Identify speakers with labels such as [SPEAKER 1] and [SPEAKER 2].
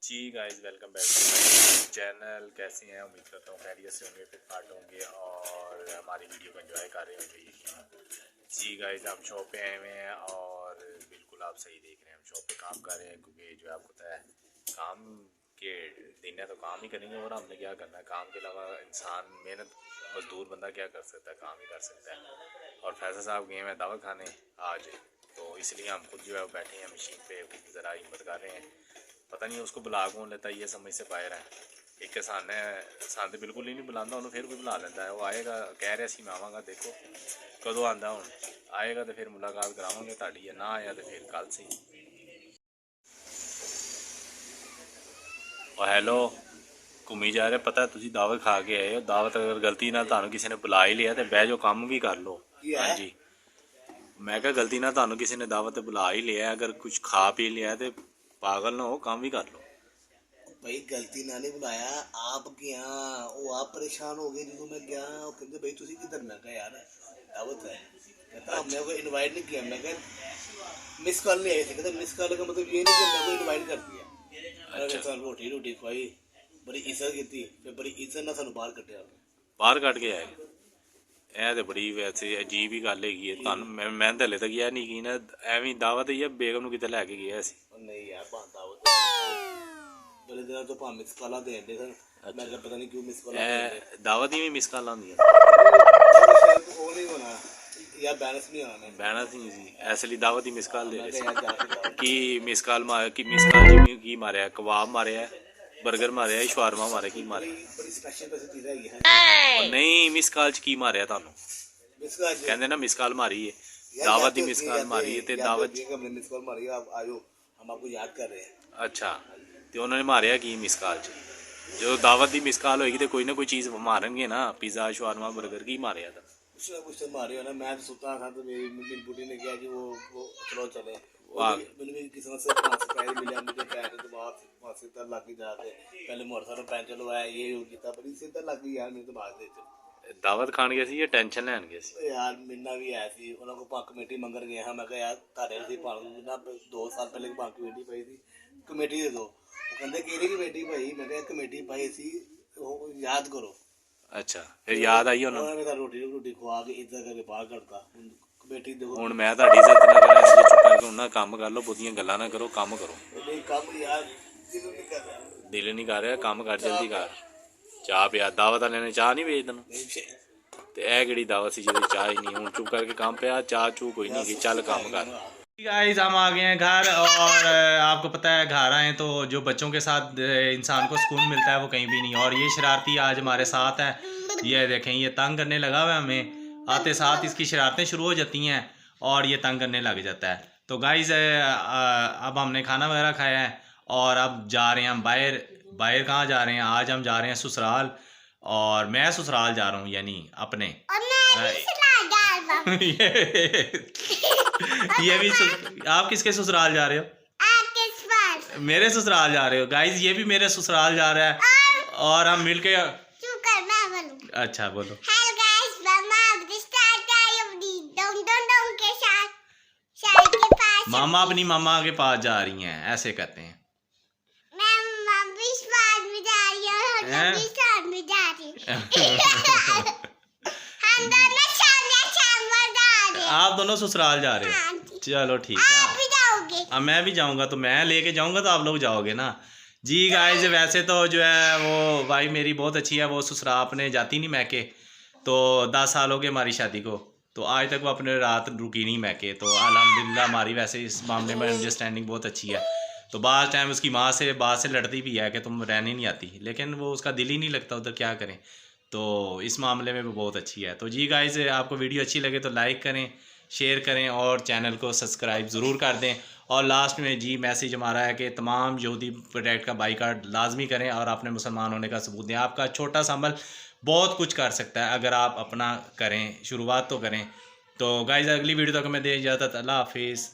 [SPEAKER 1] Ji guys, welcome back to my channel. कैसे हैं? उम्मीद करता हूँ खैरियत से होंगे, फिट फाट होंगे और हमारी वीडियो को एंजॉय कर रहे होंगे। जी गाइस, हम शॉप पे आए हुए हैं और बिल्कुल आप सही देख रहे हैं, हम शॉप पे काम कर रहे हैं क्योंकि जो है आपको पता है काम के दिन है तो काम ही करेंगे और हमने क्या करना है। काम के अलावा इंसान मेहनत मजदूर बंदा क्या कर सकता है, काम ही कर सकता है। और फैसल साहब गए हैं दावत खाने आज, तो इसलिए हम खुद जो है बैठे हैं मशीन पे, ज़रा हिम्मत कर रहे हैं। पता नहीं उसको बुला कौन लेता है, ये समझ से बाहर है। एक किसान है, किसान तो बिल्कुल ही नहीं बुलाता, उन्होंने फिर भी बुला लेता है। वो आएगा, कह रहा सी मैं आवागा, देखो कदों आंदा हूँ। आएगा तो फिर मुलाकात करावांगे ताड़ी, ना आया तो फिर कल से। और हेलो, घूमी जा रहे, पता है तुसी दावत खा के आए हो। दावत अगर गलती ना ਤੁਹਾਨੂੰ किसी ने बुला ही लिया तो बह जाओ, काम भी कर लो। हाँ जी, मैं क्या गलती ना ਤੁਹਾਨੂੰ किसी ने दावत बुला ही लिया, अगर कुछ खा पी लिया तो पागल ना हो, काम भी कर लो।
[SPEAKER 2] भाई गलती ना नहीं बुलाया, आप गया वो आप परेशान हो गए जो मैं गया। वो कहते भाई तुसी किधर? मैं कहा यार दावत है। कहता हमने को इनवाइट नहीं किया। मैं कहा मिस कॉल नहीं आई थी। कहता मिस कॉल का मतलब ये नहीं कि मैं को इनवाइट कर दिया।
[SPEAKER 1] अच्छा,
[SPEAKER 2] अरे रोटी रोटी खुआई, बड़ी इज्जत की, फिर बड़ी इज्जत ना सानू बाहर कटिया।
[SPEAKER 1] बाहर कट के आए। ਇਹ ਤੇ ਬੜੀ ਵੈਸੇ ਅਜੀਬ ਹੀ ਗੱਲ ਹੈਗੀ ਹੈ। ਤੁਹਾਨੂੰ ਮੈਂ ਤਾਂ ਹਲੇ ਤੱਕ ਇਹ ਨਹੀਂ ਕੀ ਨਾ ਐਵੇਂ ਦਾਵਤ ਹੀ ਆ, ਬੇਗਮ ਨੂੰ ਕਿਤੇ ਲੈ ਕੇ ਗਿਆ ਸੀ।
[SPEAKER 2] नहीं यार दावत बड़े दिनों तो भां मिस कॉल दें दे सर। मैं क्या पता नहीं क्यों मिस कॉल
[SPEAKER 1] ਇਹ ਦਾਵਤ ਹੀ ਵੀ ਮਿਸ ਕਾਲਾਂ ਹੁੰਦੀਆਂ
[SPEAKER 2] वो नहीं होना यार, बैलेंस नहीं आना।
[SPEAKER 1] ਬਹਿਣਾ ਸੀ ਜੀ, ਇਸ ਲਈ ਦਾਵਤ ਹੀ ਮਿਸ ਕਾਲ ਦੇ
[SPEAKER 2] मैं
[SPEAKER 1] ਰਹੇ
[SPEAKER 2] क्या यार
[SPEAKER 1] ਸੀ।
[SPEAKER 2] जाके
[SPEAKER 1] ਕੀ ਮਿਸ ਕਾਲ ਮਾਰ ਕੀ ਮਿਸ ਕਾਲ ਜੀ ਕੀ ਮਾਰਿਆ? ਕਬਾਬ ਮਾਰਿਆ, ਬਰਗਰ ਮਾਰਿਆ, ਸ਼ਵਾਰਮਾ ਮਾਰਿਆ, ਕੀ ਮਾਰਿਆ?
[SPEAKER 2] बड़ी स्पेशल वैसे चीज़ है ये।
[SPEAKER 1] ਉਹ ਨਹੀਂ, ਮਿਸ ਕਾਲ ਚ ਕੀ ਮਾਰਿਆ ਤੁਹਾਨੂੰ?
[SPEAKER 2] मिस कॉल
[SPEAKER 1] ਕਹਿੰਦੇ ਨਾ ਮਿਸ ਕਾਲ ਮਾਰੀ ਹੈ, ਦਾਵਤ ਦੀ ਮਿਸ ਕਾਲ ਮਾਰੀ ਹੈ ਤੇ ਦਾਵਤ।
[SPEAKER 2] हमने मिस कॉल मारी, आप आयो, हम आपको याद कर रहे हैं।
[SPEAKER 1] ਅੱਛਾ, ਤੇ ਉਹਨਾਂ ਨੇ ਮਾਰਿਆ ਕੀ ਮਿਸ ਕਾਲ ਚ? ਜਦੋਂ ਦਾਵਤ ਦੀ ਮਿਸ ਕਾਲ ਹੋਏਗੀ ਤੇ ਕੋਈ ਨਾ ਕੋਈ ਚੀਜ਼ ਮਾਰਨਗੇ ਨਾ, ਪੀਜ਼ਾ, ਸ਼ਵਾਰਮਾ, ਬਰਗਰ, ਕੀ मारिया था?
[SPEAKER 2] कुछ ना कुछ तो मारे हो ना। मैं तो सुता था तो मेरी बुढ़ी ने कहा कि वो चलो चले।
[SPEAKER 1] वाह।
[SPEAKER 2] मैंने भी किस्मत से 500 पैसे मिले, मुझे पैसे तो बहुत सीधा लग ही जाते। पहले मोटरसाइकिल पैंचर लवाया, ये किया, बड़ी सीधा लग गई यार मेरे दिमाग से।
[SPEAKER 1] ਦਾਵਤ ਖਾਣ ਗਏ ਸੀ ਜਾਂ ਟੈਨਸ਼ਨ ਲੈਣ ਗਏ ਸੀ?
[SPEAKER 2] यार मिलना भी है सी, उन्होंने को कमेटी मंगन गए हाँ। मैं कहा यार तारे से ना 2 साल पहले भाग कमेटी पाई थी, कमेटी दे दो। वो कहते कि कमेटी पाई? मैं कहा कमेटी पाई सी, याद करो।
[SPEAKER 1] ਅੱਛਾ, ਫਿਰ ਯਾਦ ਆਈ ਉਹਨਾਂ ਨੂੰ।
[SPEAKER 2] उन्होंने रोटी रोटी खुआ के इज्जत करके बाहर करता। कमेटी देखो
[SPEAKER 1] ਹੁਣ ਮੈਂ ਤੁਹਾਡੀ ਇੱਜ਼ਤ ਨਾ ਕਰਾਂ, ਇਸ ਲਈ ਚੁੱਪ ਕਰਕੇ ਉਹਨਾਂ ਕੰਮ ਕਰ ਲਓ, ਬਹੁਤੀਆਂ ਗੱਲਾਂ ਨਾ ਕਰੋ, ਕੰਮ ਕਰੋ।
[SPEAKER 2] नहीं कम यार दिल नहीं कर रहा।
[SPEAKER 1] ਦਿਲ ਨਹੀਂ ਕਰ ਰਿਹਾ, ਕੰਮ ਕਰ ਜਲਦੀ ਕਰ। ਚਾਹ ਪਿਆ, ਦਾਵਤ ਵਾਲਿਆਂ ਨੇ ਚਾਹ ਨਹੀਂ ਵੇਚ ਤੈਨੂੰ?
[SPEAKER 2] नहीं
[SPEAKER 1] ਤੇ ਇਹ ਕਿਹੜੀ ਦਾਵਤ ਸੀ ਜਿਹਦੀ ਚਾਹ ਹੀ ਨਹੀਂ? ਹੁਣ ਚੁੱਪ ਕਰਕੇ ਕੰਮ ਪਿਆ, ਚਾਹ ਚੂ ਕੋਈ नहीं की, चल काम कर।
[SPEAKER 3] गाइस हम आ गए हैं घर और आपको पता है घर आए तो जो बच्चों के साथ इंसान को सुकून मिलता है वो कहीं भी नहीं। और ये शरारती आज हमारे साथ है, ये देखें, ये तंग करने लगा हुआ है हमें। आते साथ इसकी शरारतें शुरू हो जाती हैं और ये तंग करने लग जाता है। तो गाइस अब हमने खाना वगैरह खाया है और अब जा रहे हैं हम बाहर। बाहर कहाँ जा रहे हैं? आज हम जा रहे हैं ससुराल, और मैं ससुराल जा रहा हूँ यानी अपने। ये भी आप किसके ससुराल जा रहे हो? आपके ससुराल। मेरे ससुराल जा रहे हो? गाइस ये भी मेरे ससुराल जा रहा है और हम मिलके। अच्छा बोलो। मामा अपनी मामा के पास जा रही हैं, ऐसे कहते हैं। आप दोनों ससुराल जा रहे हो? चलो ठीक है। अब मैं भी जाऊंगा, तो मैं लेके जाऊंगा तो आप लोग जाओगे ना। जी गाइस, वैसे तो जो है वो भाई मेरी बहुत अच्छी है, वो ससुराल अपने जाती नहीं मैके। तो 10 साल हो गए हमारी शादी को, तो आज तक वो अपने रात रुकी नहीं मैके। तो अल्हम्दुलिल्लाह हमारी वैसे इस मामले में अंडरस्टैंडिंग बहुत अच्छी है। तो बाद टाइम उसकी माँ से बात से लड़ती भी है कि तुम रहने नहीं आती, लेकिन वो उसका दिल ही नहीं लगता उधर, क्या करें। तो इस मामले में भी बहुत अच्छी है। तो जी गाइस, आपको वीडियो अच्छी लगे तो लाइक करें, शेयर करें और चैनल को सब्सक्राइब ज़रूर कर दें। और लास्ट में जी मैसेज हमारा है कि तमाम यहूदी प्रोडक्ट का बाइकाट लाजमी करें और अपने मुसलमान होने का सबूत दें। आपका छोटा सा अमल बहुत कुछ कर सकता है अगर आप अपना करें, शुरुआत तो करें। तो गाइस अगली वीडियो तक मैं दे इजाज़त। अल्लाह हाफिज़।